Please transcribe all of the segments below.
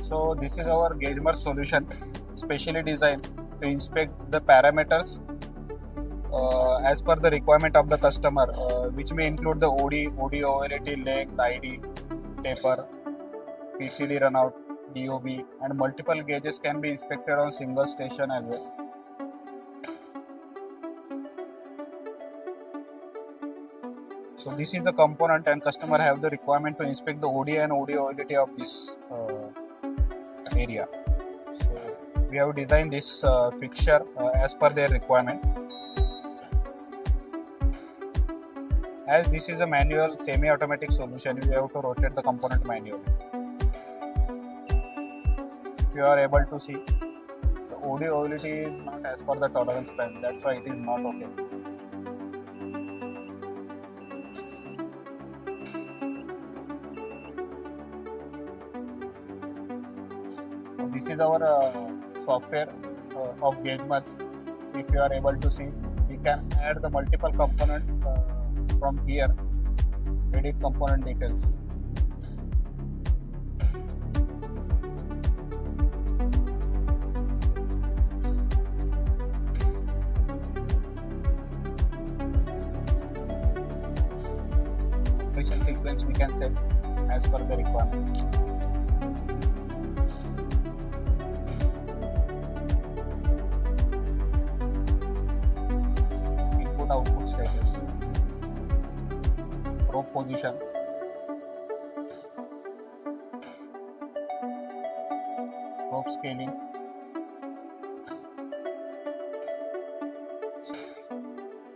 So this is our GaugeMerge solution, specially designed to inspect the parameters as per the requirement of the customer, which may include the OD overlay, length, ID, taper, PCD runout, DOB, and multiple gauges can be inspected on single station as well. So this is the component, and customer have the requirement to inspect the OD and OD overlay of this area. So we have designed this fixture as per their requirement. As this is a manual semi-automatic solution, we have to rotate the component manually. If you are able to see, the OD overlay is not as per the tolerance band, that's why it is not okay. So this is our software of GaugeMerge. If you are able to see, we can add the multiple components from here. Edit component details. Operation sequence we can set as per the requirement. Input output status. Probe position, probe scaling,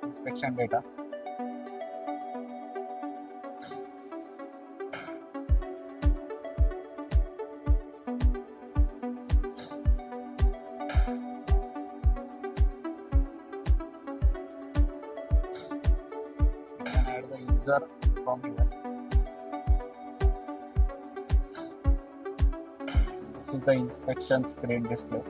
inspection data, we can add the user from here. This is the inspection screen display.